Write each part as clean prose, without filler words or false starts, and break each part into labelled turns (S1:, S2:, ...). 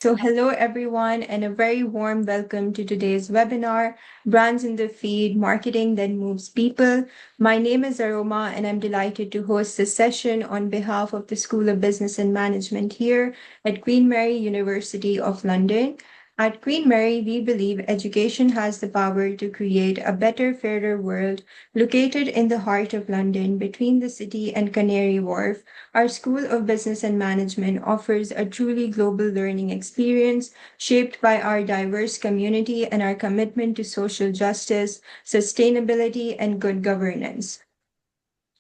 S1: Hello everyone, and a very warm welcome to today's webinar, Brands in the Feed, Marketing That Moves People. My name is Aroma, and I'm delighted to host this session on behalf of the School of Business and Management here at Queen Mary University of London. At Queen Mary, we believe education has the power to create a better, fairer world. Located in the heart of London, between the city and Canary Wharf, our School of Business and Management offers a truly global learning experience shaped by our diverse community and our commitment to social justice, sustainability, and good governance.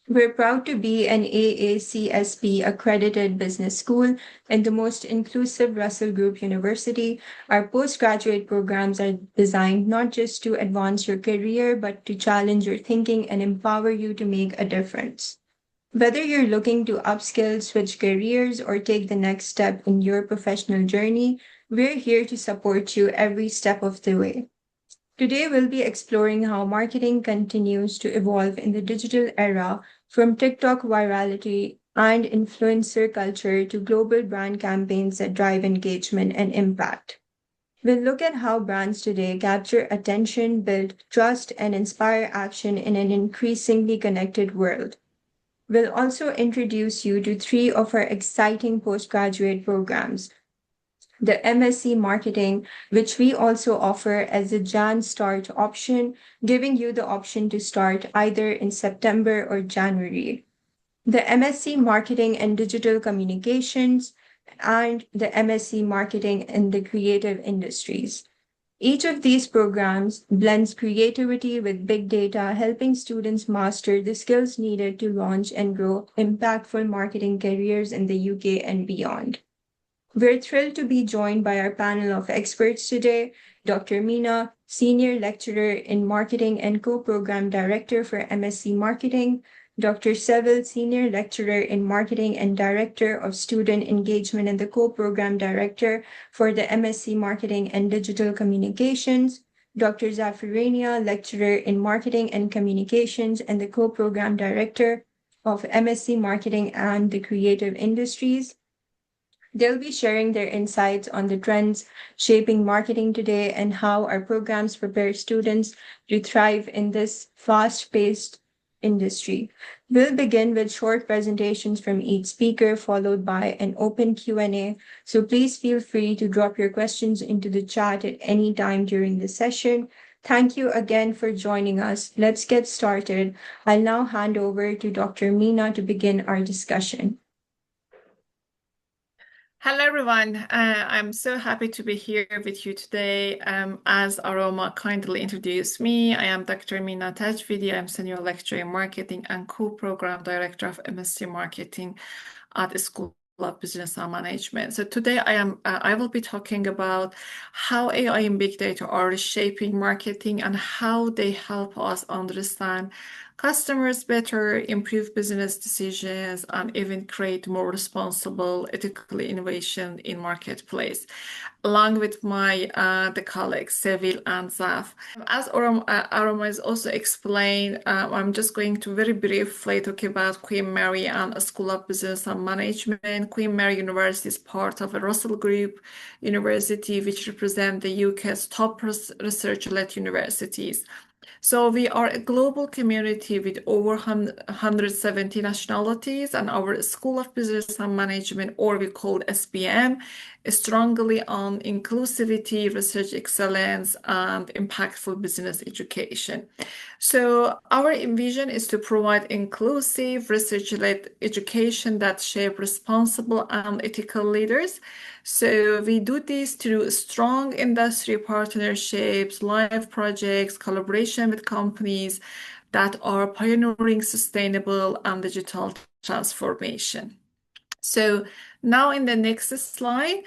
S1: We're proud to be an AACSP accredited business school and the most inclusive Russell Group university. Our postgraduate programs are designed not just to advance your career, but to challenge your thinking and empower you to make a difference. Whether you're looking to upskill, switch careers, or take the next step in your professional journey, we're here to support you every step of the way. Today, we'll be exploring how marketing continues to evolve in the digital era, from TikTok virality and influencer culture to global brand campaigns that drive engagement and impact. We'll look at how brands today capture attention, build trust, and inspire action in an increasingly connected world. We'll also introduce you to three of our exciting postgraduate programs: the MSc Marketing, which we also offer as a Jan start option, giving you the option to start either in September or January; the MSc Marketing and Digital Communications; and the MSc Marketing in the Creative Industries. Each of these programs blends creativity with big data, helping students master the skills needed to launch and grow impactful marketing careers in the UK and beyond. We're thrilled to be joined by our panel of experts today: Dr. Meena, Senior Lecturer in Marketing and Co-Program Director for MSc Marketing; Dr. Seville, Senior Lecturer in Marketing and Director of Student Engagement and the Co-Program Director for the MSc Marketing and Digital Communications; Dr. Zafirania, Lecturer in Marketing and Communications and the Co-Program Director of MSc Marketing and the Creative Industries. They'll be sharing their insights on the trends shaping marketing today and how our programs prepare students to thrive in this fast-paced industry. We'll begin with short presentations from each speaker, followed by an open Q&A. So please feel free to drop your questions into the chat at any time during the session. Thank you again for joining us. Let's get started. I'll now hand over to Dr. Meena to begin our discussion.
S2: Hello, everyone. I'm so happy to be here with you today. As Aroma kindly introduced me, I am Dr. Meena Tajvidi. I'm Senior Lecturer in Marketing and Co-Program Director of MSc Marketing at the School of Business and Management. So today I will be talking about how AI and big data are reshaping marketing and how they help us understand customers better, improve business decisions, and even create more responsible, ethical innovation in marketplace, along with my the colleagues Seville and Zaf. As Aroma has also explained, I'm just going to very briefly talk about Queen Mary and School of Business and Management. Queen Mary University is part of a Russell Group University, which represents the UK's top research-led universities. So we are a global community with over 170 nationalities, and our School of Business and Management, or we call SBM, is strongly on inclusivity, research excellence, and impactful business education. So our vision is to provide inclusive, research-led education that shape responsible and ethical leaders. So we do this through strong industry partnerships, live projects, collaboration with companies that are pioneering sustainable and digital transformation. So now in the next slide,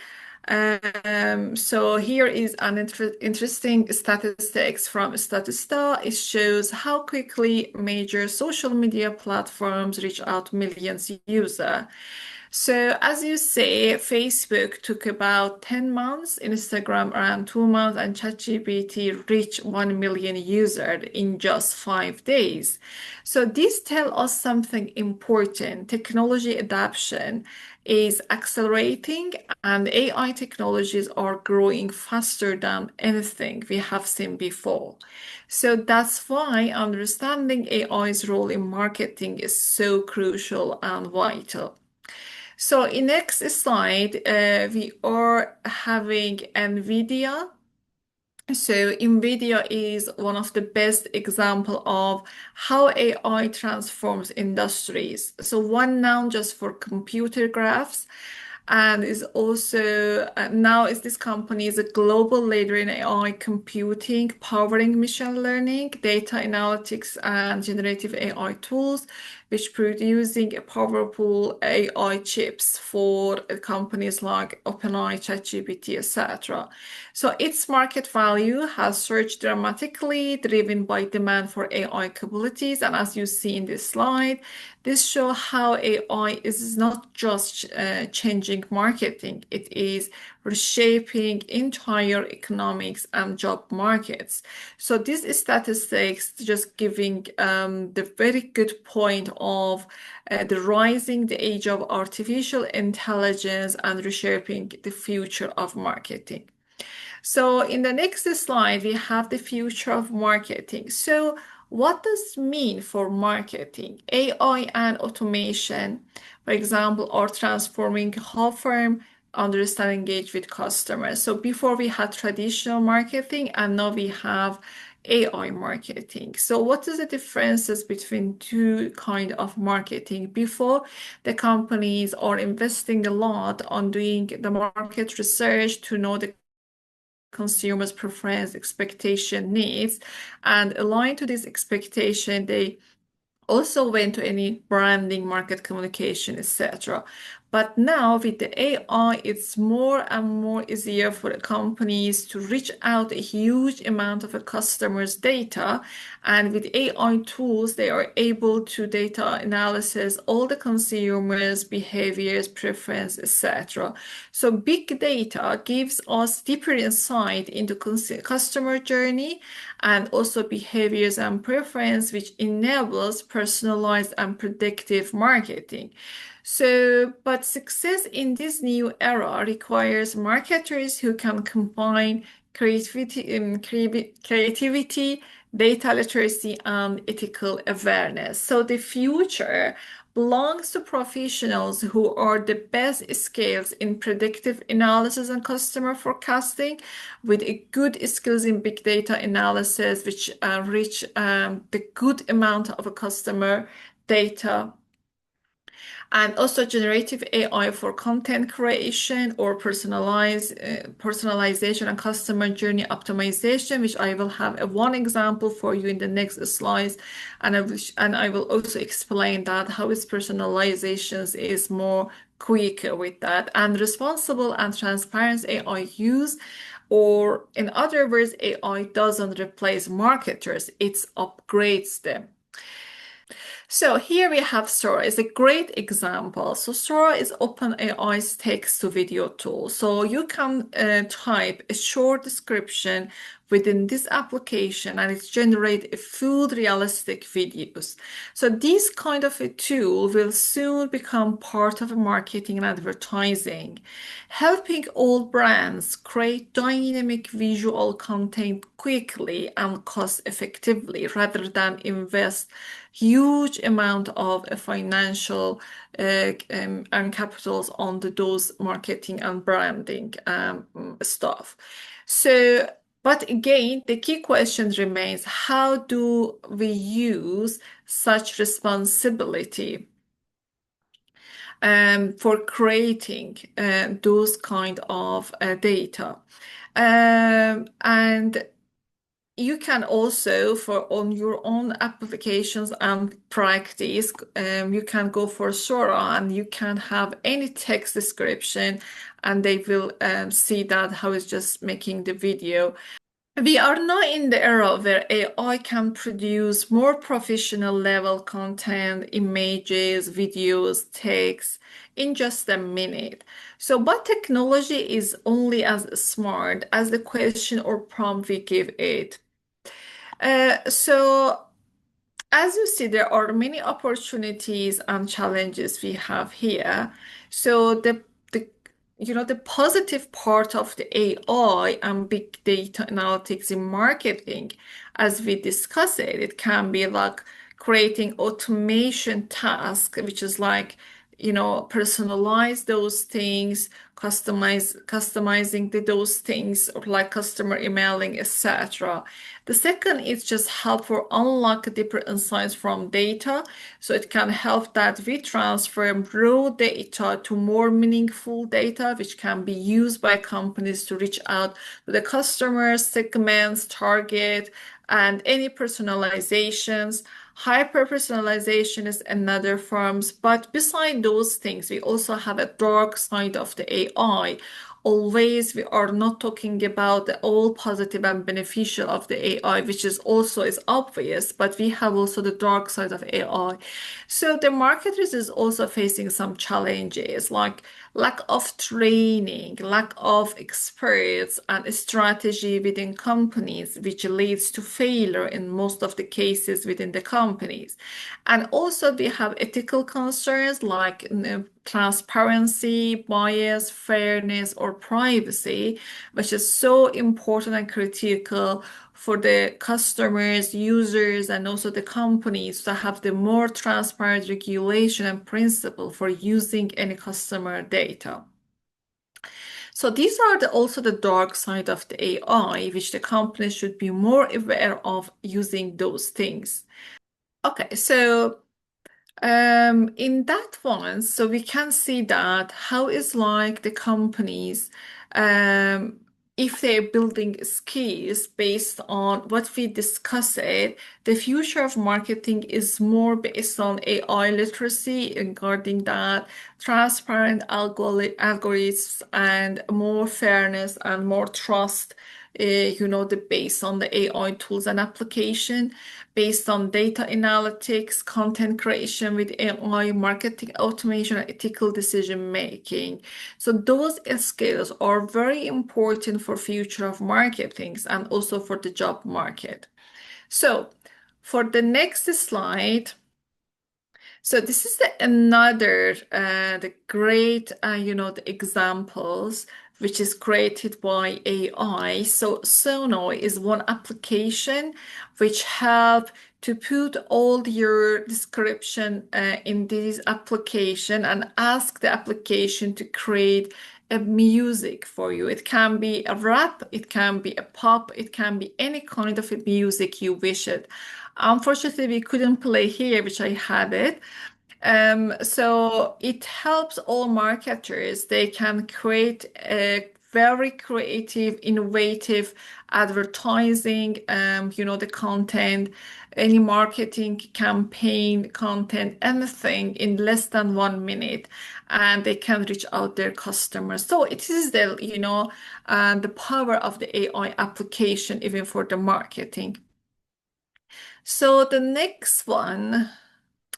S2: so here is an interesting statistics from Statista. It shows how quickly major social media platforms reach out to millions of users. So as you say, Facebook took about 10 months, Instagram around 2 months, and ChatGPT reached 1 million users in just 5 days. So this tells us something important. Technology adoption is accelerating and AI technologies are growing faster than anything we have seen before. So that's why understanding AI's role in marketing is so crucial and vital. So in next slide, we are having NVIDIA. So NVIDIA is one of the best example of how AI transforms industries. So one now just for computer graphs and is also now is this company is a global leader in AI computing, powering machine learning, data analytics, and generative AI tools, which producing powerful AI chips for companies like OpenAI, ChatGPT, etc. So its market value has surged dramatically, driven by demand for AI capabilities. And as you see in this slide, this shows how AI is not just changing marketing, it is reshaping entire economics and job markets. So these statistics just giving the very good point of the rising the age of artificial intelligence and reshaping the future of marketing. So in the next slide, we have the future of marketing. So what does it mean for marketing? AI and automation, for example, are transforming how firms understand and engage with customers. So before we had traditional marketing and now we have AI marketing. So what is the differences between two kind of marketing? Before, the companies are investing a lot on doing the market research to know the consumers' preference, expectation, needs, and aligned to this expectation, they also went to any branding, market communication, etc. But now with the AI, it's more and more easier for the companies to reach out a huge amount of a customer's data. And with AI tools, they are able to data analysis all the consumers' behaviors, preference, etc. So big data gives us deeper insight into customer journey and also behaviors and preference, which enables personalized and predictive marketing. So, but success in this new era requires marketers who can combine creativity, data literacy, and ethical awareness. So the future belongs to professionals who are the best skills in predictive analysis and customer forecasting, with a good skills in big data analysis, which reach the good amount of a customer data, and also generative AI for content creation or personalization and customer journey optimization, which I will have one example for you in the next slides, and I will also explain that how its personalizations is more quicker with that, and responsible and transparent AI use. Or in other words, AI doesn't replace marketers, it upgrades them. So here we have Sora. It's a great example. So Sora is OpenAI's text to video tool. So you can type a short description within this application and it generates a full realistic videos. So this kind of a tool will soon become part of marketing and advertising, helping all brands create dynamic visual content quickly and cost effectively rather than invest huge amount of financial and capitals on those marketing and branding stuff. So, but again, the key question remains, how do we use such responsibility for creating those kind of data? And you can also, for on your own applications and practice, you can go for Sora and you can have any text description and they will see that how it's just making the video. We are now in the era where AI can produce more professional level content, images, videos, text in just a minute. So, but technology is only as smart as the question or prompt we give it. So as you see, there are many opportunities and challenges we have here. So the the positive part of the AI and big data analytics in marketing, as we discuss it, it can be like creating automation task, which is like, personalize those things, customizing those things, or like customer emailing, etc. The second is just help for unlock deeper insights from data. So it can help that we transfer raw data to more meaningful data, which can be used by companies to reach out to the customers, segments, target, and any personalizations. Hyper personalization is another forms, but beside those things, we also have a dark side of the AI. Always, we are not talking about the all positive and beneficial of the AI, which is obvious, but we have also the dark side of AI. So the marketers is also facing some challenges like lack of training, lack of experts, and strategy within companies, which leads to failure in most of the cases within the companies. And also, we have ethical concerns like transparency, bias, fairness, or privacy, which is so important and critical for the customers, users, and also the companies to have the more transparent regulation and principle for using any customer data. So these are also the dark side of the AI, which the companies should be more aware of using those things. Okay, so in that one, so we can see that how is like the companies, um, if they're building skills based on what we discussed, the future of marketing is more based on AI literacy regarding that, transparent algorithms and more fairness and more trust, based on the AI tools and application based on data analytics, content creation with AI, marketing automation, and ethical decision making. So those skills are very important for future of marketing and also for the job market. So for the next slide, so this is another the great the examples which is created by AI. So Sono is one application which help to put all your description in this application and ask the application to create a music for you. It can be a rap, it can be a pop, it can be any kind of a music you wish it. Unfortunately, we couldn't play here, which I had it. So it helps all marketers. They can create a very creative, innovative advertising, the content, any marketing campaign content, anything in less than 1 minute, and they can reach out their customers. So it is the power of the AI application, even for the marketing. So the next one.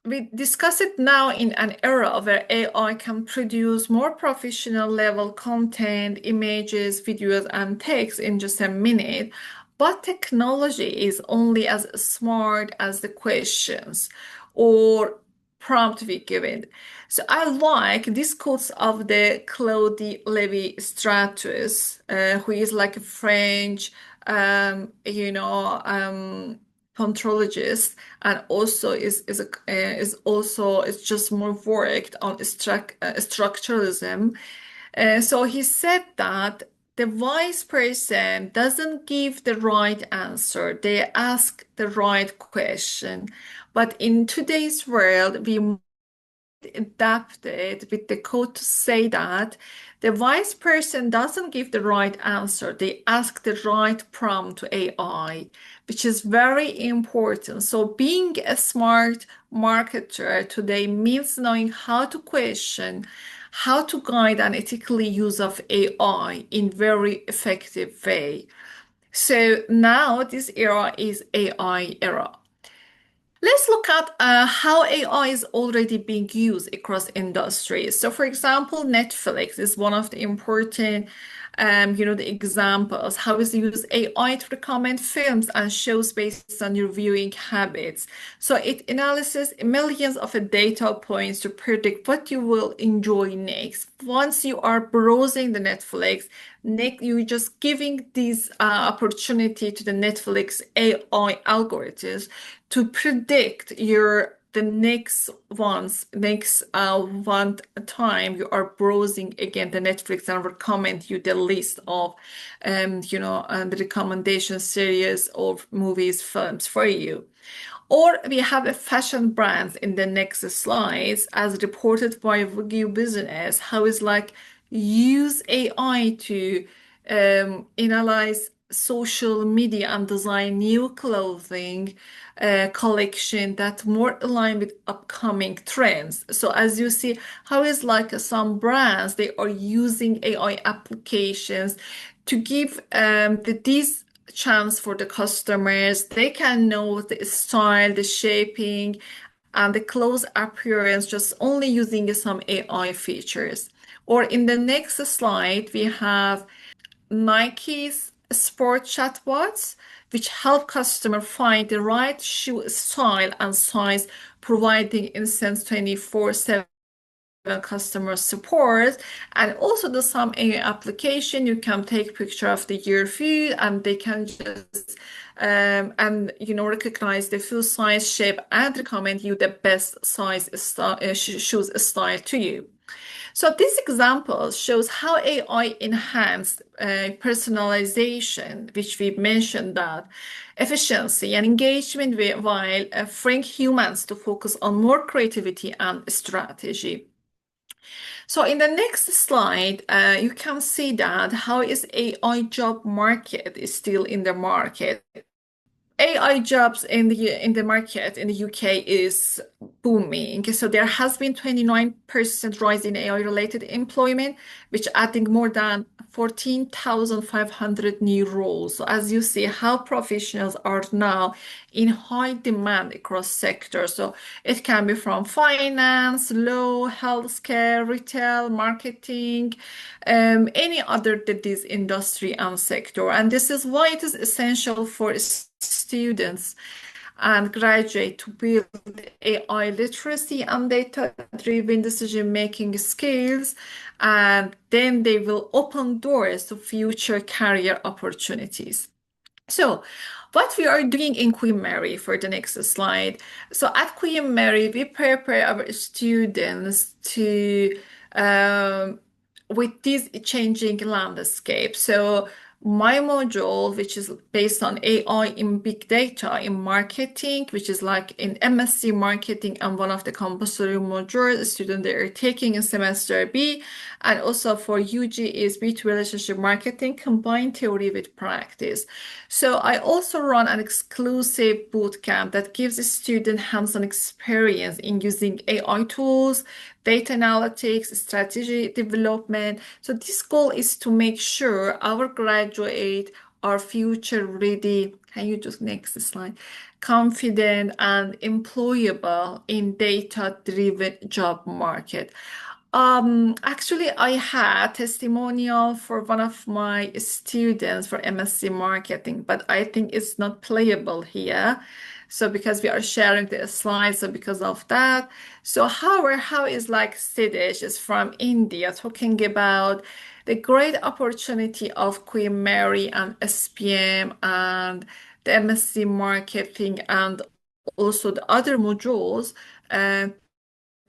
S2: We discuss it now in an era where AI can produce more professional level content, images, videos, and text in just a minute. But technology is only as smart as the questions or prompt we give it. So I like this quotes of the Claude Lévi-Strauss, who is like a French, punchologist and also is just more worked on structuralism. So he said that the wise person doesn't give the right answer; they ask the right question. But in today's world, we adapted with the code to say that the wise person doesn't give the right answer. They ask the right prompt to AI, which is very important. So being a smart marketer today means knowing how to question, how to guide an ethically use of AI in very effective way. So now this era is AI era. Let's look at how AI is already being used across industries. So, for example, Netflix is one of the important, the examples. How is use AI to recommend films and shows based on your viewing habits. So it analyzes millions of data points to predict what you will enjoy next. Once you are browsing the Netflix, next you're just giving this opportunity to the Netflix AI algorithms to predict your the next one time you are browsing again the Netflix and recommend you the list of the recommendation series of movies, films for you. Or we have a fashion brands in the next slides, as reported by Vogue Business, how is like use AI to analyze social media and design new clothing collection that more align with upcoming trends. So as you see, how is like some brands they are using AI applications to give these chance for the customers. They can know the style, the shaping, and the clothes appearance just only using some AI features. Or in the next slide, we have Nike's sport chatbots, which help customer find the right shoe style and size, providing instant 24/7 customer support. And also the some AI application you can take picture of the your food and they can just and recognize the full size, shape, and recommend you the best size style, shoes style to you. So this example shows how AI enhanced personalization, which we mentioned that efficiency and engagement while freeing humans to focus on more creativity and strategy. So in the next slide, you can see that how is AI job market is still in the market. AI jobs in the market in the UK is booming. So there has been 29% rise in AI related employment, which adding more than 14,500 new roles. So as you see how professionals are now in high demand across sectors. So it can be from finance, law, healthcare, retail, marketing, any other that this industry and sector. And this is why it is essential for students and graduate to build AI literacy and data-driven decision-making skills, and then they will open doors to future career opportunities. So, what we are doing in Queen Mary for the next slide. So, at Queen Mary, we prepare our students to with this changing landscape. So, my module, which is based on AI in big data in marketing, which is like in MSc Marketing and one of the compulsory modules students they are taking in semester B, and also for UG is B2 relationship marketing, combined theory with practice. So I also run an exclusive bootcamp that gives a student hands-on experience in using AI tools, data analytics, strategy development. So this goal is to make sure our graduate are future ready. Can you just next slide? Confident and employable in data-driven job market. Actually, I had testimonial for one of my students for MSc Marketing, but I think it's not playable here. So because we are sharing the slides, so because of that. So however, how is like Siddesh is from India talking about the great opportunity of Queen Mary and SPM and the MSc Marketing and also the other modules.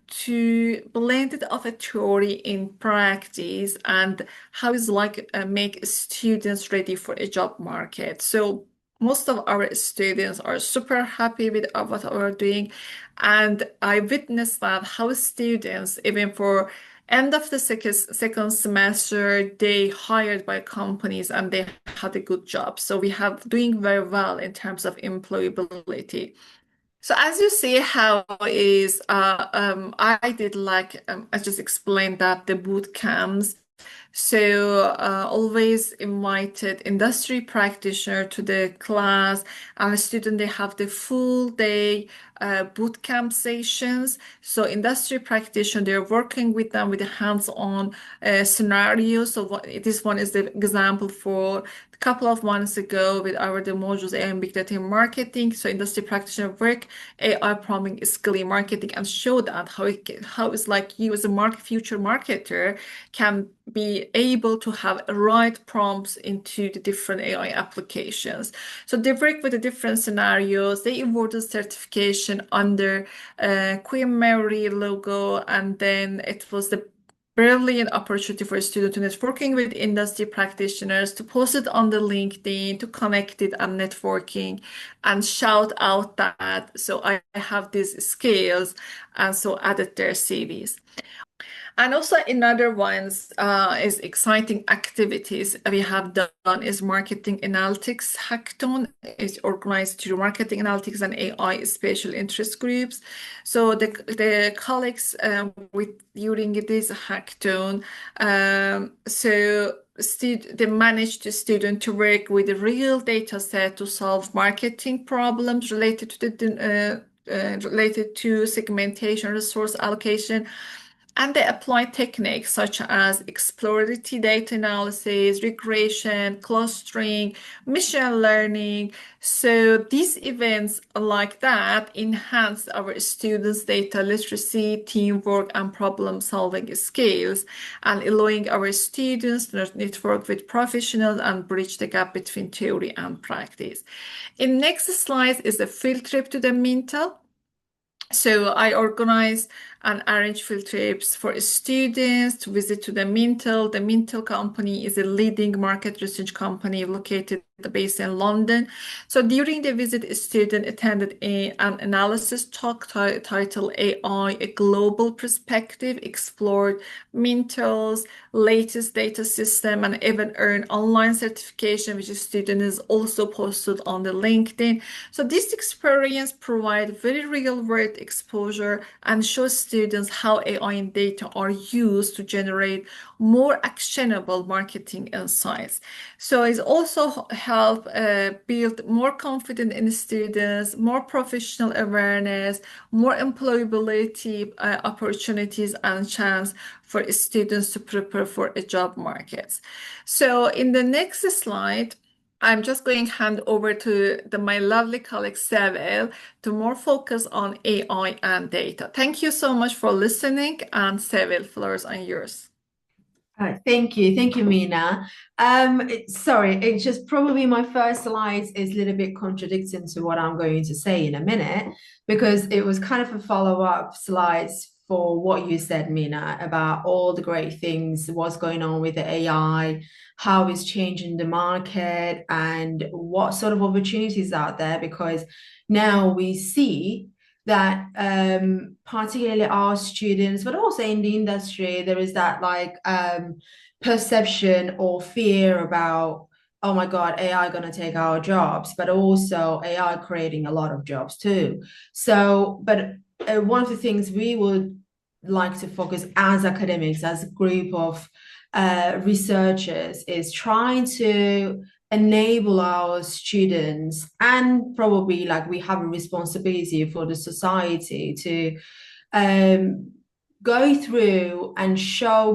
S2: To blend it of a theory in practice and how is like make students ready for a job market. So most of our students are super happy with what we're doing, and I witnessed that how students even for end of the second semester they hired by companies and they had a good job. So we have doing very well in terms of employability. So as you see how is I did like I just explained that the boot camps. So always invited industry practitioner to the class, and the student they have the full day boot camp sessions. So industry practitioner they're working with them with the hands-on scenarios. So this one is the example for a couple of months ago with our the modules AI and Big Data in Marketing. So industry practitioner work AI programming skill in marketing and show that how it's like you as a future marketer can be able to have right prompts into the different AI applications. So they work with the different scenarios. They awarded certification under Queen Mary logo, and then it was the brilliant opportunity for a student to networking with industry practitioners, to post it on the LinkedIn, to connect it and networking and shout out that. So I have these skills and so added their CVs. And also another ones is exciting activities we have done is marketing analytics hackathon. It's organized through marketing analytics and AI special interest groups. So the colleagues with during this hackathon, they managed the student to work with a real data set to solve marketing problems related to segmentation, resource allocation, and they apply techniques such as exploratory data analysis, regression, clustering, machine learning. So these events like that enhance our students' data literacy, teamwork, and problem-solving skills, and allowing our students to network with professionals and bridge the gap between theory and practice. In next slide is a field trip to the Mintel. So I organize and arrange field trips for students to visit to the Mintel. The Mintel company is a leading market research company located based in London. So during the visit, a student attended an analysis talk titled AI, a Global Perspective, explored Mintel's latest data system, and even earned online certification, which a student is also posted on the LinkedIn. So this experience provides very real world exposure and shows students how AI and data are used to generate more actionable marketing insights. So it's also help build more confidence in students, more professional awareness, more employability opportunities and chance for students to prepare for a job market. So in the next slide, I'm just going to hand over to my lovely colleague Sevil to more focus on AI and data. Thank you so much for listening, and Sevil, floors are yours.
S3: Thank you, Mina. Sorry, it's just probably my first slide is a little bit contradicting to what I'm going to say in a minute, because it was kind of a follow-up slides for what you said, Mina, about all the great things, what's going on with the AI, how it's changing the market, and what sort of opportunities out there, because now we see that particularly our students, but also in the industry, there is that perception or fear about, oh my God, AI going to take our jobs, but also AI creating a lot of jobs too. So, but one of the things we would like to focus as academics, as a group of researchers, is trying to enable our students, and probably like we have a responsibility for the society to go through and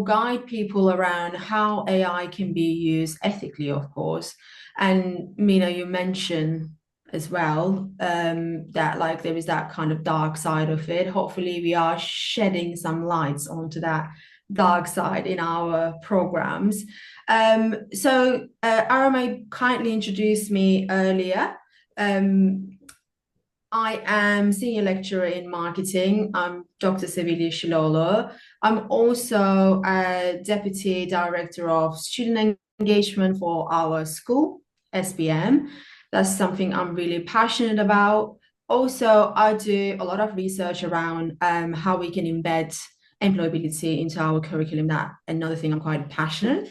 S3: guide people around how AI can be used ethically, of course. And Mina, you mentioned as well that like there is that kind of dark side of it. Hopefully we are shedding some lights onto that dark side in our programs. Arama kindly introduced me earlier. I am senior lecturer in marketing. I'm Dr. Sevilla Shilolo. I'm also a deputy director of student engagement for our school, SBM. That's something I'm really passionate about. Also, I do a lot of research around how we can embed employability into our curriculum. That another thing I'm quite passionate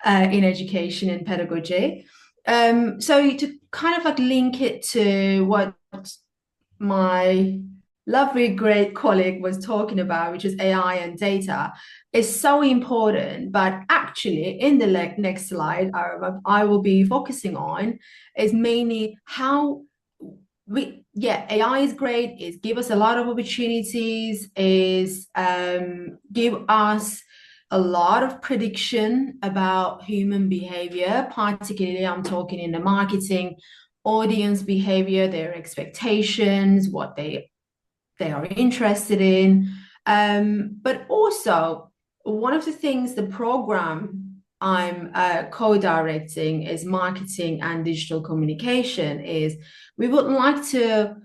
S3: in education and pedagogy. So to kind of like link it to what my lovely great colleague was talking about, which is AI and data. is so important, but actually in the next slide, I will be focusing on is mainly how AI is great, it give us a lot of opportunities, is give us a lot of prediction about human behavior, particularly I'm talking in the marketing, audience behavior, their expectations, what they are interested in. But also, one of the things the program I'm co-directing is marketing and digital communication is we would like to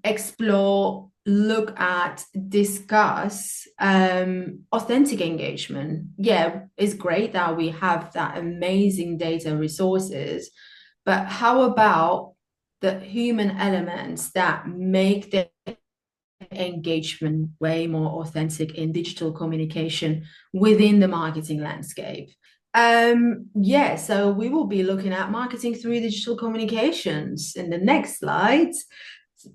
S3: explore, look at, discuss authentic engagement. Yeah, it's great that we have that amazing data resources, but how about the human elements that make the engagement way more authentic in digital communication within the marketing landscape? Yeah, so we will be looking at marketing through digital communications in the next slides.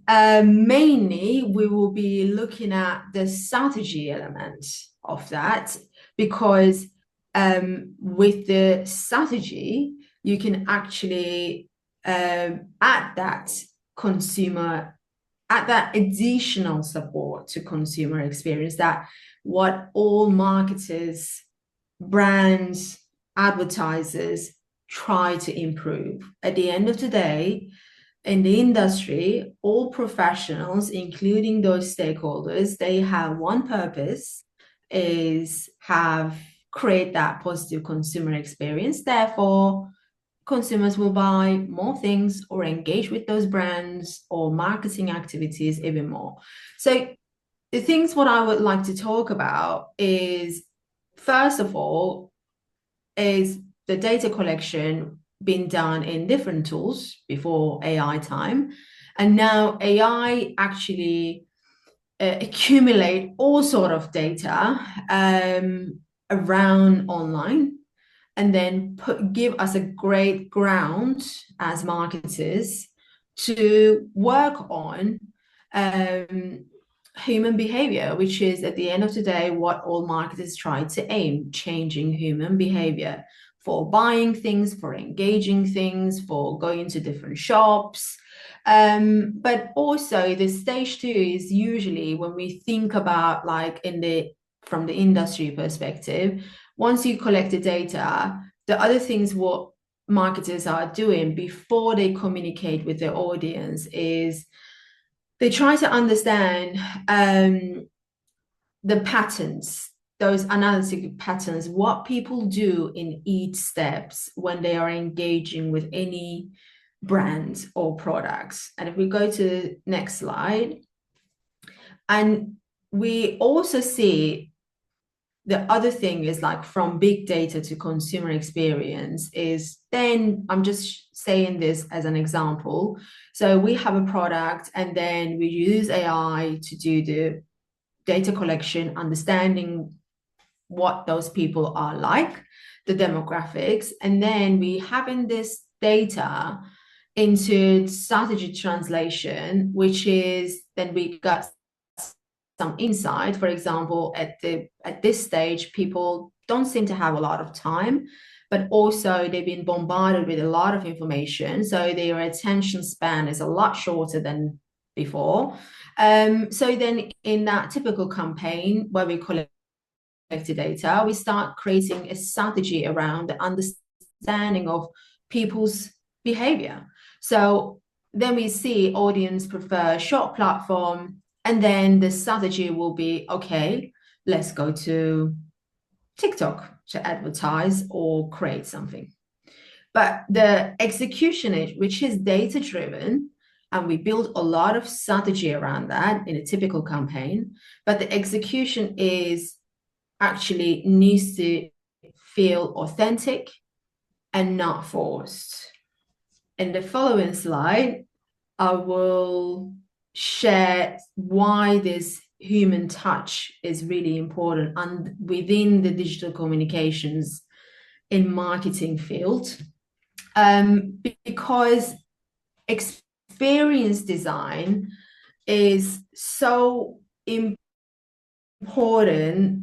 S3: Mainly, we will be looking at the strategy element of that, because with the strategy, you can actually add that additional support to consumer experience, that what all marketers, brands, advertisers try to improve. At the end of the day, in the industry, all professionals, including those stakeholders, they have one purpose, is create that positive consumer experience. Therefore, consumers will buy more things or engage with those brands or marketing activities even more. So the things what I would like to talk about is, first of all, is the data collection being done in different tools before AI time. And now AI actually accumulate all sort of data around online, and then give us a great ground as marketers to work on human behavior, which is at the end of the day what all marketers try to aim, changing human behavior for buying things, for engaging things, for going to different shops. But also the stage 2 is usually when we think about, like, from the industry perspective, once you collect the data, the other things what marketers are doing before they communicate with their audience is they try to understand the patterns, those analytic patterns, what people do in each steps when they are engaging with any brand or products. And if we go to the next slide, and we also see the other thing is, like, from big data to consumer experience is, then I'm just saying this as an example. So we have a product and then we use AI to do the data collection, understanding what those people are like, the demographics, and then we having this data into strategy translation, which is then we got some insight. For example, at this stage, people don't seem to have a lot of time, but also they've been bombarded with a lot of information, so their attention span is a lot shorter than before. So then in that typical campaign where we collect the data, we start creating a strategy around the understanding of people's behavior. So then we see audience prefer short platform, and then the strategy will be, okay, let's go to TikTok to advertise or create something. But the execution, which is data driven, and we build a lot of strategy around that in a typical campaign, but the execution is actually needs to feel authentic and not forced. In the following slide, I will share why this human touch is really important and within the digital communications in marketing field, because experience design is so important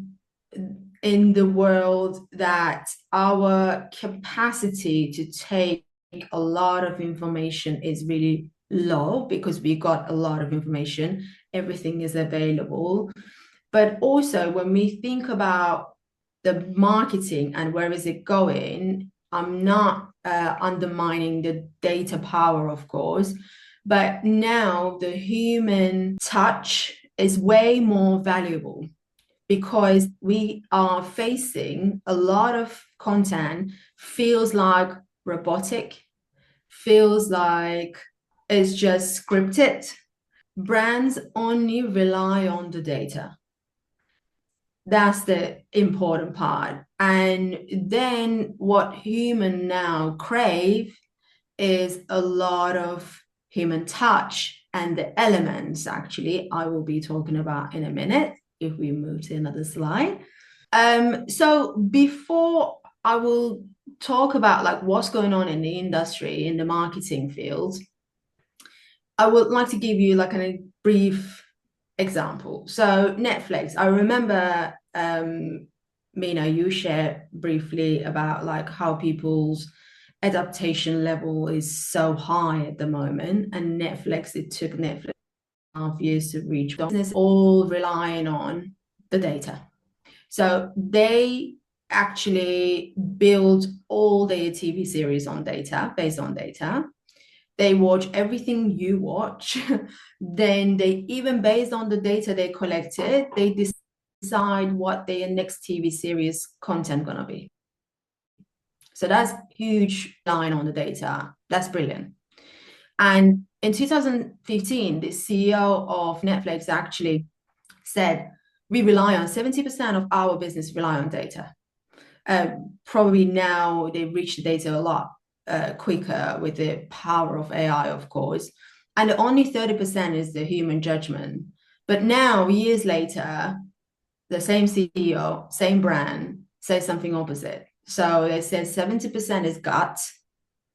S3: in the world that our capacity to take a lot of information is really low because we got a lot of information, everything is available. But also when we think about the marketing and where is it going, I'm not undermining the data power, of course, but now the human touch is way more valuable because we are facing a lot of content feels like robotic, feels like it's just scripted. Brands only rely on the data. That's the important part. And then what human now crave is a lot of human touch and the elements, actually, I will be talking about in a minute if we move to another slide. So before I will talk about like what's going on in the industry, in the marketing field, I would like to give you like a brief example. So Netflix, I remember Mina, you shared briefly about like how people's adaptation level is so high at the moment, and Netflix, it took Netflix half years to reach business, all relying on the data. So they actually build all their TV series on data, based on data. They watch everything you watch. Then they, even based on the data they collected, they decide what their next TV series content gonna be. So that's huge line on the data. That's brilliant. And in 2015, the CEO of Netflix actually said, we rely on 70% of our business rely on data. Probably now they reach the data a lot quicker with the power of AI, of course. And only 30% is the human judgment. But now, years later, the same CEO, same brand, says something opposite. So they said 70% is gut,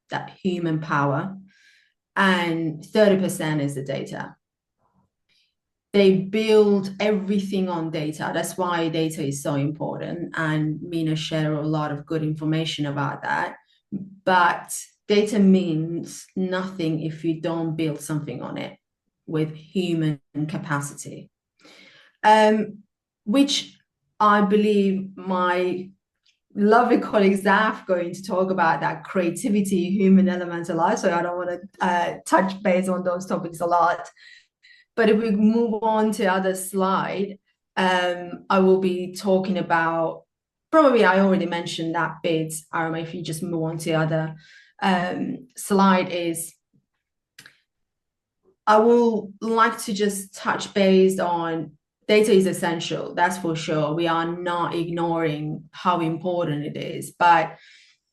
S3: that human power, and 30% is the data. They build everything on data. That's why data is so important. And Mina shared a lot of good information about that. But data means nothing if you don't build something on it with human capacity. Which I believe my lovely colleague Zaf going to talk about that creativity, human element a lot. So I don't want to touch base on those topics a lot. But if we move on to other slide, I will be talking about, probably I already mentioned that bit, Arama, if you just move on to other slide is, I will like to just touch base on data is essential, that's for sure. We are not ignoring how important it is, but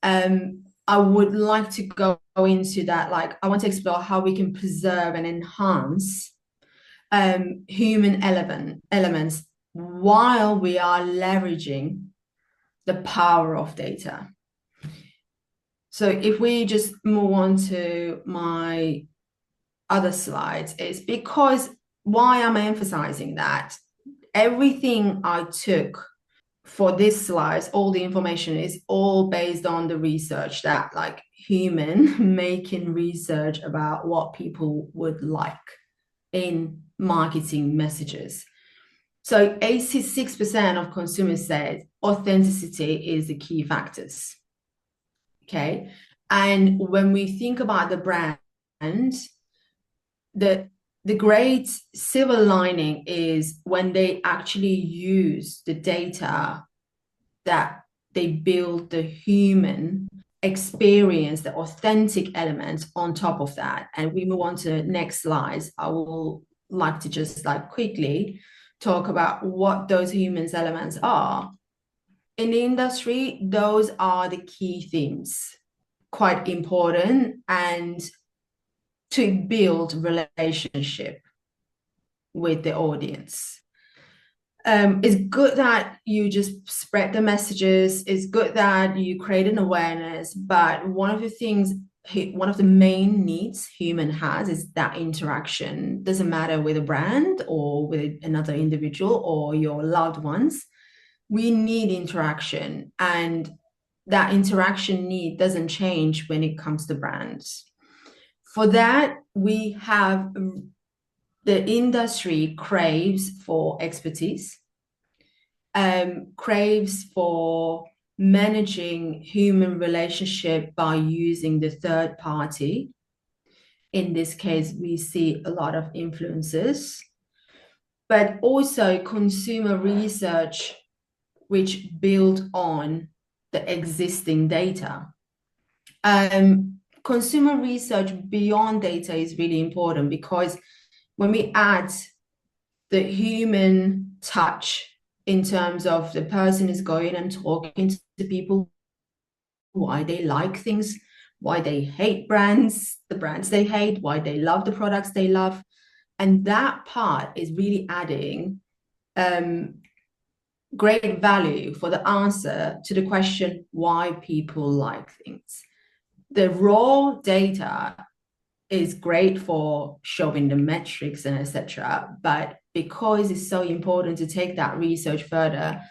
S3: I would like to go into that, like I want to explore how we can preserve and enhance human elements while we are leveraging the power of data. So if we just move on to my other slides, is because why am I emphasizing that? Everything I took for this slide, all the information is all based on the research that like human making research about what people would like in marketing messages. So 86% of consumers said authenticity is the key factors. Okay. And when we think about the brand, the great silver lining is when they actually use the data that they build the human experience, the authentic elements on top of that. And we move on to next slides. I will like to just like quickly talk about what those humans elements are. In the industry, those are the key themes, quite important, and to build relationship with the audience. It's good that you just spread the messages. It's good that you create an awareness, but one of the main needs human has is that interaction. Doesn't matter with a brand or with another individual or your loved ones. we need interaction, and that interaction need doesn't change when it comes to brands. For that, we have the industry craves for expertise, craves for managing human relationship by using the third party. In this case, we see a lot of influencers, but also consumer research, which build on the existing data. Consumer research beyond data is really important, because when we add the human touch in terms of the person is going and talking to people, why they like things, why they hate brands, the brands they hate, why they love the products they love. And that part is really adding great value for the answer to the question why people like things. The raw data is great for showing the metrics and etc. But because it's so important to take that research further,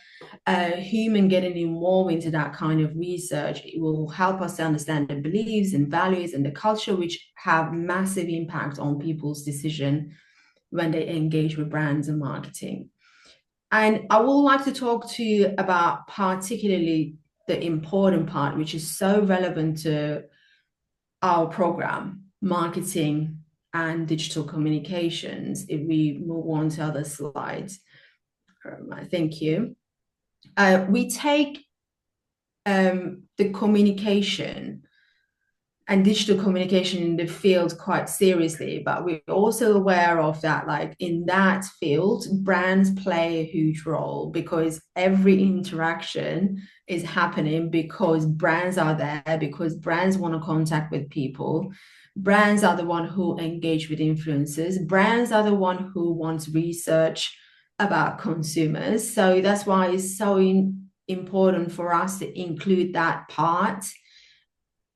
S3: human getting involved into that kind of research, it will help us to understand the beliefs and values and the culture, which have massive impact on people's decision when they engage with brands and marketing. And I would like to talk to you about particularly the important part, which is so relevant to our program, marketing and digital communications. If we move on to other slides. Thank you. We take the communication and digital communication in the field quite seriously, but we're also aware of that, like in that field, brands play a huge role, because every interaction is happening because brands are there, because brands want to contact with people. Brands are the one who engage with influencers. Brands are the one who wants research about consumers. So that's why it's so important for us to include that part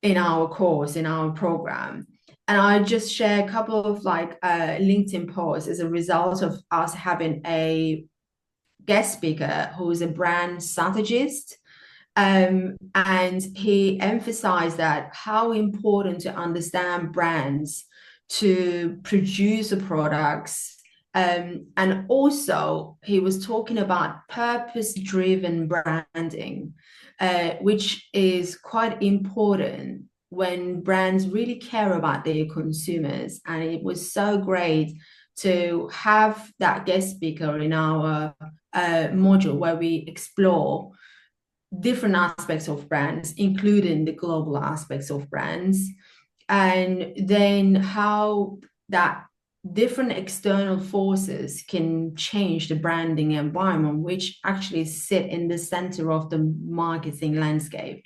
S3: in our course, in our program. And I just share a couple of LinkedIn posts as a result of us having a guest speaker who is a brand strategist. And he emphasized that how important to understand brands to produce the products. And also he was talking about purpose-driven branding, which is quite important when brands really care about their consumers. And it was so great to have that guest speaker in our module where we explore different aspects of brands, including the global aspects of brands, and then how that different external forces can change the branding environment, which actually sit in the center of the marketing landscape.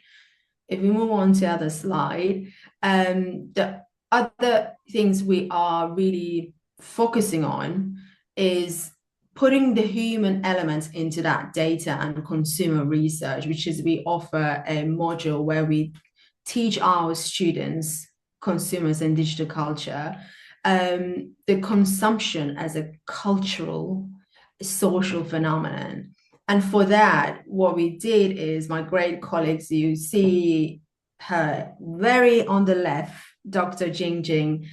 S3: If we move on to the other slide, the other things we are really focusing on is putting the human elements into that data and consumer research, which is we offer a module where we teach our students, consumers and digital culture, the consumption as a cultural, social phenomenon. And for that, what we did is, my great colleagues, you see her very on the left, Dr. Jing Jing,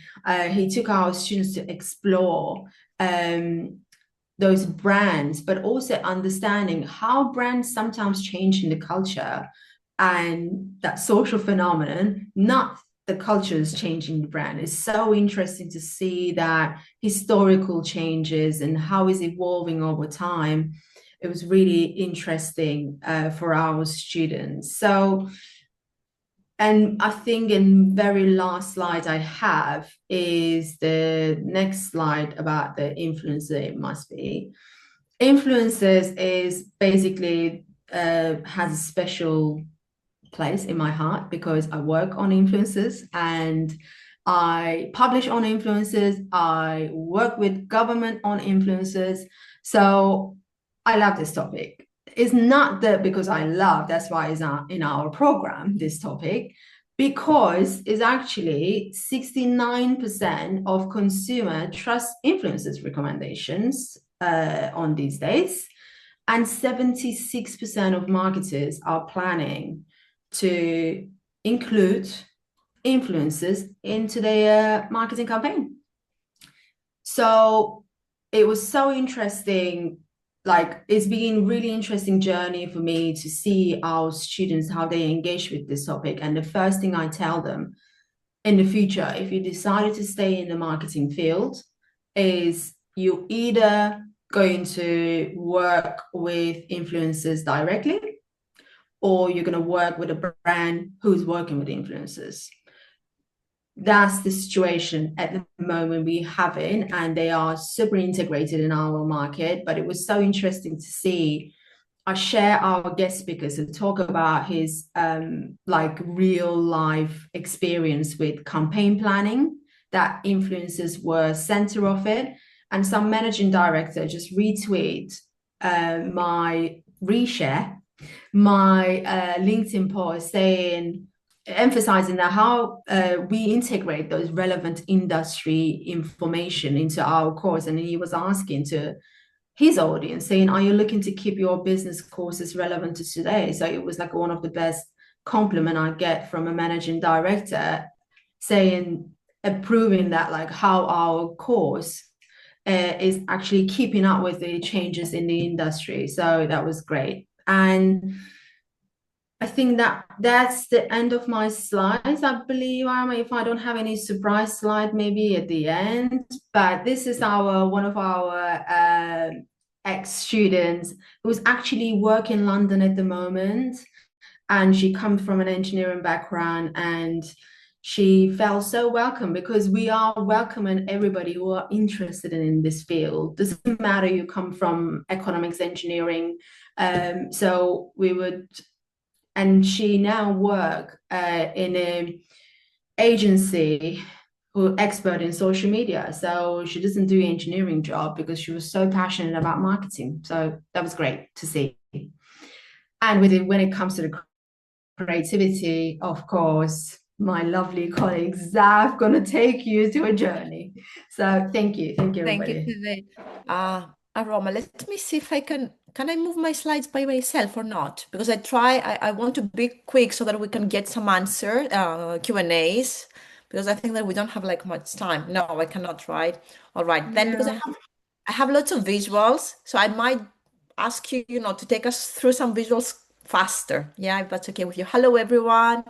S3: he took our students to explore those brands, but also understanding how brands sometimes change in the culture, and that social phenomenon, not the culture is changing the brand. It's so interesting to see that historical changes and how it's evolving over time. It was really interesting for our students. So, and I think in very last slide I have is the next slide about the influencer. It must be. Influencers is basically has a special place in my heart, because I work on influencers and I publish on influencers. I work with government on influencers. So I love this topic. It's not that because I love, that's why it's not in our program, this topic, because it's actually 69% of consumer trust influencers recommendations on these days. And 76% of marketers are planning to include influencers into their marketing campaign. So it was so interesting. Like, it's been really interesting journey for me to see our students, how they engage with this topic. And the first thing I tell them in the future, if you decided to stay in the marketing field, is you either going to work with influencers directly, or you're going to work with a brand who's working with influencers. That's the situation at the moment we have in, and they are super integrated in our market. But it was so interesting to see. I share our guest speakers to talk about his like real life experience with campaign planning, that influencers were center of it. And some managing director just retweet my reshare my LinkedIn post saying, emphasizing that how we integrate those relevant industry information into our course. And he was asking to his audience, saying, are you looking to keep your business courses relevant to today? So it was like one of the best compliment I get from a managing director, saying, approving that, like how our course is actually keeping up with the changes in the industry. So that was great. And I think that that's the end of my slides, I believe. If I don't have any surprise slide, maybe at the end. But this is our one of our ex-students who's actually working in London at the moment, and she comes from an engineering background, and she felt so welcome because we are welcoming everybody who are interested in this field. Doesn't matter you come from economics, engineering. So we would, and she now work in a agency who expert in social media. So she doesn't do engineering job because she was so passionate about marketing. So that was great to see. And with it, when it comes to the creativity, of course, my lovely colleague Zaf gonna take you to a journey. So thank you,
S4: Thank you,
S3: everybody.
S4: Sylvain. Aroma, let me see if I can I move my slides by myself or not? Because I want to be quick so that we can get some answer, Q&As, because I think that we don't have like much time. No, I cannot, right? All right, then because
S1: Yeah.
S4: I have lots of visuals, so I might ask you, to take us through some visuals faster. Yeah, if that's okay with you. Hello, everyone.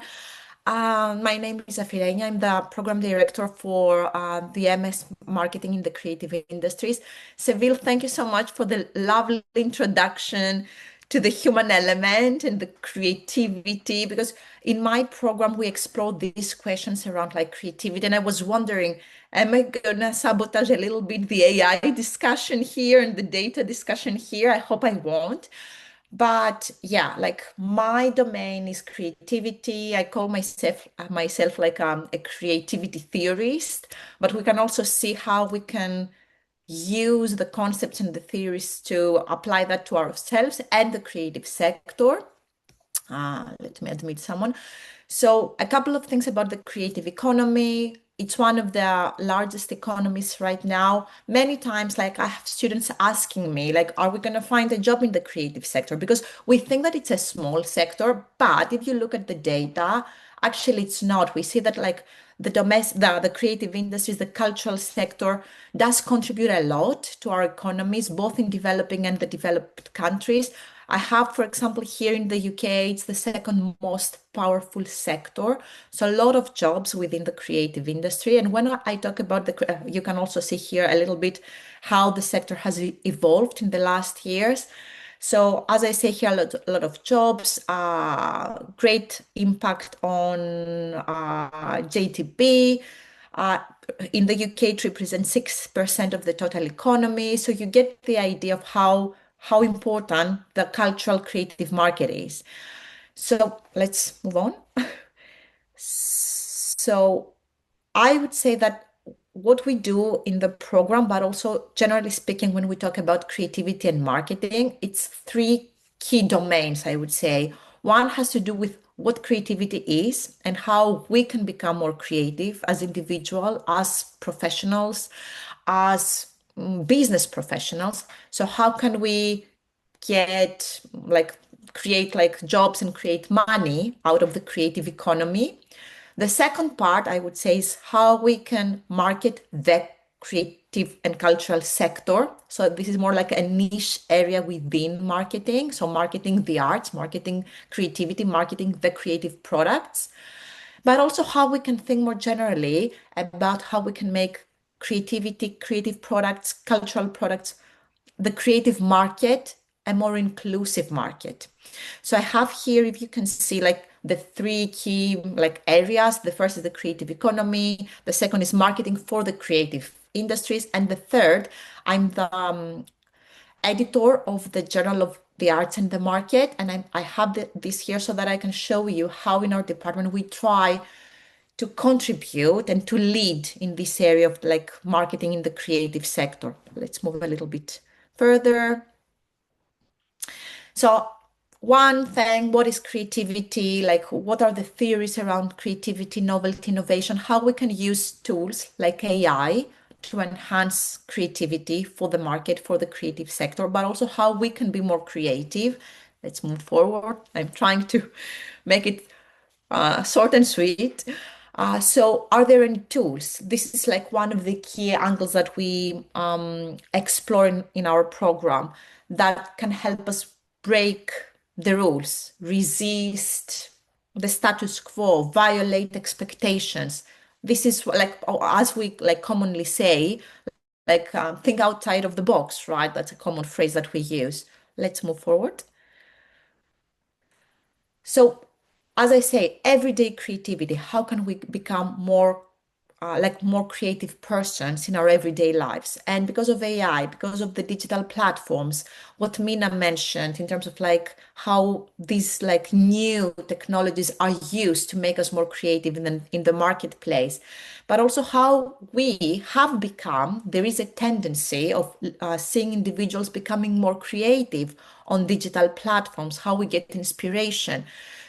S4: My name is Afirenia. I'm the program director for the MS Marketing in the Creative Industries. Seville, thank you so much for the lovely introduction to the human element and the creativity, because in my program we explore these questions around like creativity, and I was wondering, am I gonna sabotage a little bit the AI discussion here and the data discussion here? I hope I won't. But yeah, like my domain is creativity. I call myself like a creativity theorist, but we can also see how we can use the concepts and the theories to apply that to ourselves and the creative sector. Let me admit someone. So, a couple of things about the creative economy. It's one of the largest economies right now. Many times, like I have students asking me, like, are we going to find a job in the creative sector? Because we think that it's a small sector, but if you look at the data, actually it's not. We see that like the creative industries, the cultural sector does contribute a lot to our economies, both in developing and the developed countries. I have, for example, here in the UK, it's the second most powerful sector. So a lot of jobs within the creative industry. And when I talk about you can also see here a little bit how the sector has evolved in the last years. So as I say here, a lot of jobs, great impact on JTB. Uh, in the UK, it represents 6% of the total economy. So you get the idea of how important the cultural creative market is. So let's move on. So I would say that what we do in the program, but also generally speaking, when we talk about creativity and marketing, it's three key domains, I would say. One has to do with what creativity is and how we can become more creative as individuals, as professionals, as business professionals. So how can we get like create like jobs and create money out of the creative economy. The second part, I would say, is how we can market the creative and cultural sector. So this is more like a niche area within marketing. So marketing the arts, marketing creativity, marketing the creative products, but also how we can think more generally about how we can make creativity, creative products, cultural products, the creative market, a more inclusive market. So I have here, if you can see, like the three key like areas. The first is the creative economy. The second is marketing for the creative industries. And the third, I'm the editor of the Journal of the Arts and the Market. And I have this here so that I can show you how in our department we try to contribute and to lead in this area of like marketing in the creative sector. Let's move a little bit further. So one thing, what is creativity? Like what are the theories around creativity, novelty, innovation, how we can use tools like AI to enhance creativity for the market, for the creative sector, but also how we can be more creative. Let's move forward. I'm trying to make it short and sweet. So are there any tools? This is like one of the key angles that we explore in our program that can help us break the rules, resist the status quo, violate expectations. This is like, as we like commonly say, like think outside of the box, right? That's a common phrase that we use. Let's move forward. So, as I say, everyday creativity, how can we become more like more creative persons in our everyday lives? And because of AI, because of the digital platforms, what Mina mentioned in terms of like how these like new technologies are used to make us more creative in the marketplace, but also how we have become, there is a tendency of seeing individuals becoming more creative on digital platforms, how we get inspiration.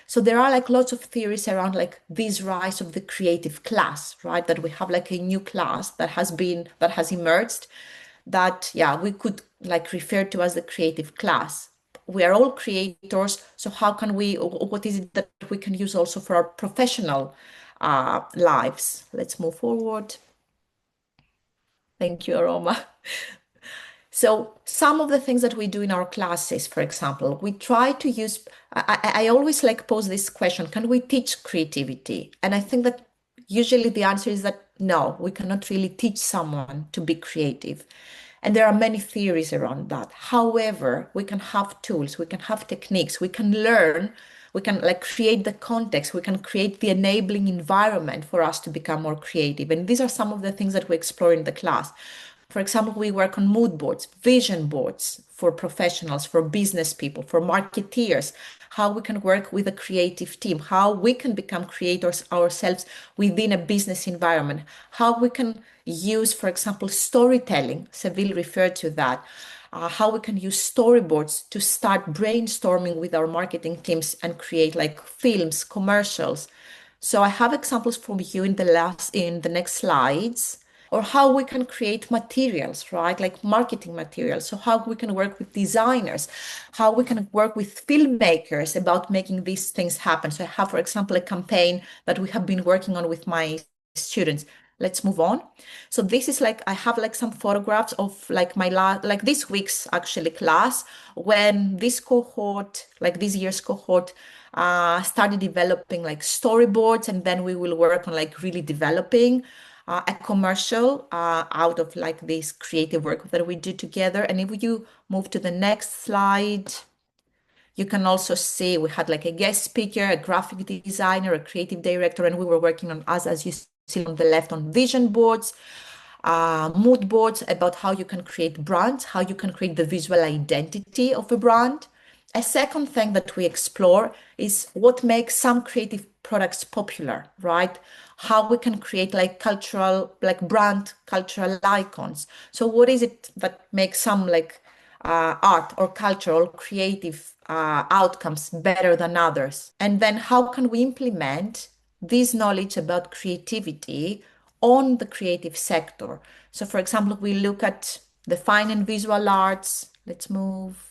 S4: So there are like lots of theories around like this rise of the creative class, right? That we have like a new class that has emerged that, yeah, we could like refer to as the creative class. We are all creators. So how can we, what is it that we can use also for our professional lives? Let's move forward. Thank you, Aroma. So some of the things that we do in our classes, for example, we try to use, I always like pose this question, can we teach creativity? And I think that usually the answer is that no, we cannot really teach someone to be creative. And there are many theories around that. However, we can have tools, we can have techniques, we can learn, we can like create the context, we can create the enabling environment for us to become more creative. And these are some of the things that we explore in the class. For example, we work on mood boards, vision boards for professionals, for business people, for marketeers, how we can work with a creative team, how we can become creators ourselves within a business environment, how we can use, for example, storytelling. Seville referred to that. How we can use storyboards to start brainstorming with our marketing teams and create like films, commercials. So I have examples for you in the next slides, or how we can create materials, right? Like marketing materials. So how we can work with designers, how we can work with filmmakers about making these things happen. So I have, for example, a campaign that we have been working on with my students. Let's move on. So this is like, I have like some photographs of like like this week's actually class, when this cohort, like this year's cohort, started developing like storyboards, and then we will work on like really developing a commercial out of like this creative work that we do together. And if you move to the next slide, you can also see we had like a guest speaker, a graphic designer, a creative director, and we were working on, as you see on the left, on vision boards, mood boards, about how you can create brands, how you can create the visual identity of a brand. A second thing that we explore is what makes some creative products popular, right? How we can create like cultural, like brand cultural icons. So what is it that makes some like art or cultural creative outcomes better than others? And then how can we implement this knowledge about creativity on the creative sector? So for example, we look at the fine and visual arts. Let's move.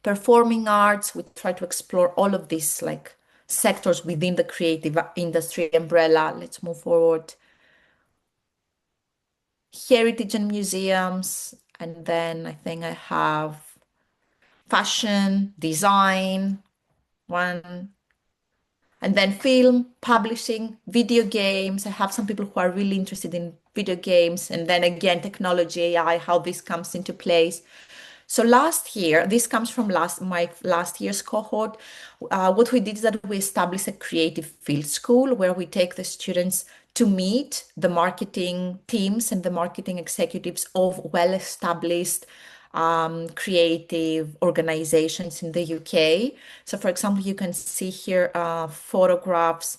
S4: performing arts. We try to explore all of these like sectors within the creative industry umbrella. Let's move forward. Heritage and museums, and then I think I have fashion, design, one, and then film, publishing, video games. I have some people who are really interested in video games, and then again, technology, AI, how this comes into place. So last year, this comes from my last year's cohort. What we did is that we established a creative field school where we take the students to meet the marketing teams and the marketing executives of well-established creative organizations in the UK. So, for example, you can see here photographs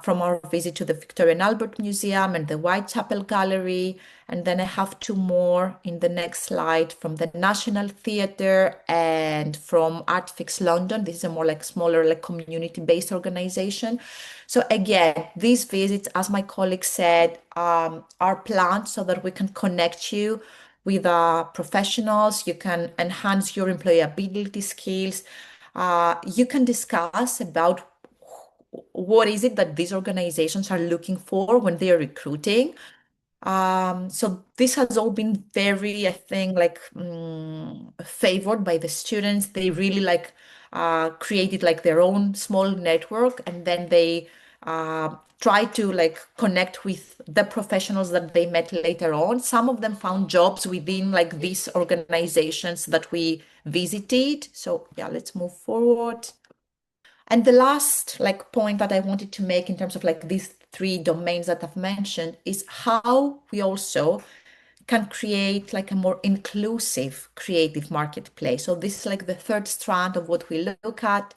S4: from our visit to the Victoria and Albert Museum and the Whitechapel Gallery. And then I have two more in the next slide from the National Theatre and from Artfix London. This is a more like smaller, like community-based organization. So again, these visits, as my colleague said, are planned so that we can connect you with professionals. You can enhance your employability skills. You can discuss about what is it that these organizations are looking for when they are recruiting. So this has all been very, I think, like favored by the students. They really like created like their own small network, and then they try to like connect with the professionals that they met later on. Some of them found jobs within like these organizations that we visited. So yeah, let's move forward. And the last like point that I wanted to make in terms of like these three domains that I've mentioned is how we also can create like a more inclusive creative marketplace. So this is like the third strand of what we look at.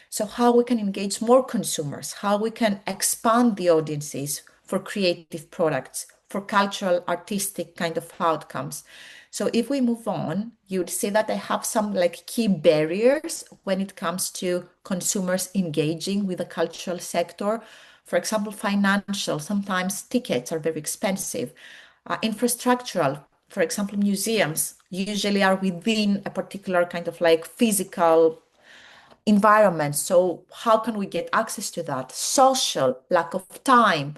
S4: So how we can engage more consumers, how we can expand the audiences for creative products, for cultural, artistic kind of outcomes. So if we move on, you'd see that I have some like key barriers when it comes to consumers engaging with the cultural sector. For example, financial, sometimes tickets are very expensive. Infrastructural, for example, museums usually are within a particular kind of like physical environment. So how can we get access to that? Social, lack of time.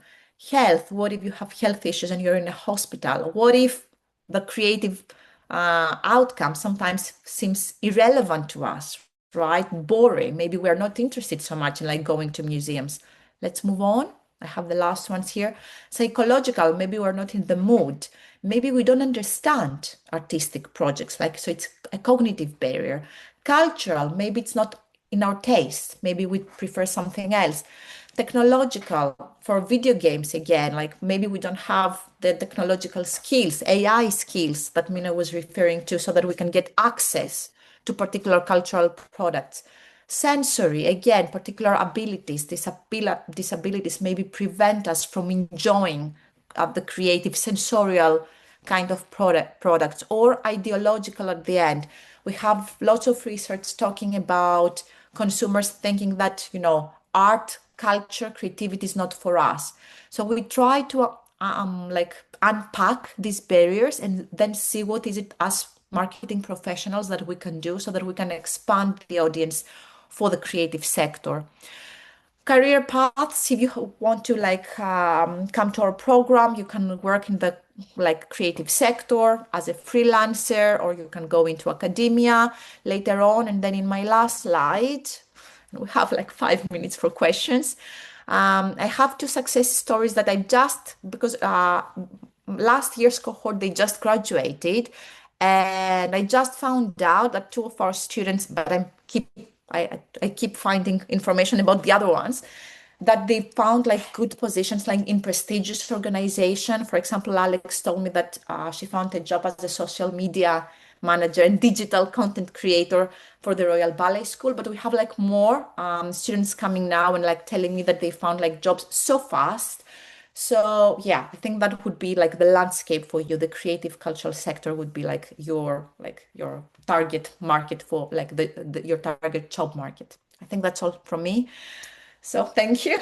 S4: Health, what if you have health issues and you're in a hospital? What if the creative outcome sometimes seems irrelevant to us, right? Boring. Maybe we're not interested so much in like going to museums. Let's move on. I have the last ones here. Psychological, maybe we're not in the mood. Maybe we don't understand artistic projects, like so it's a cognitive barrier. Cultural, maybe it's not in our taste. Maybe we prefer something else. Technological, for video games, again, like maybe we don't have the technological skills, AI skills that Mina was referring to, so that we can get access to particular cultural products. Sensory, again, particular abilities, disabilities maybe prevent us from enjoying the creative sensorial kind of products, or ideological at the end. We have lots of research talking about consumers thinking that, you know, art, culture, creativity is not for us. So we try to like unpack these barriers and then see what is it as marketing professionals that we can do so that we can expand the audience for the creative sector. Career paths, if you want to like come to our program, you can work in the like creative sector as a freelancer, or you can go into academia later on. And then in my last slide, we have like 5 minutes for questions. I have two success stories that I just, because last year's cohort, they just graduated, and I just found out that two of our students, but I keep finding information about the other ones, that they found like good positions like in prestigious organization. For example, Alex told me that she found a job as a social media manager and digital content creator for the Royal Ballet School. But we have like more students coming now and like telling me that they found like jobs so fast. So yeah, I think that would be like the landscape for you. The creative cultural sector would be like your target market for like your target job market. I think that's all from me. So thank you.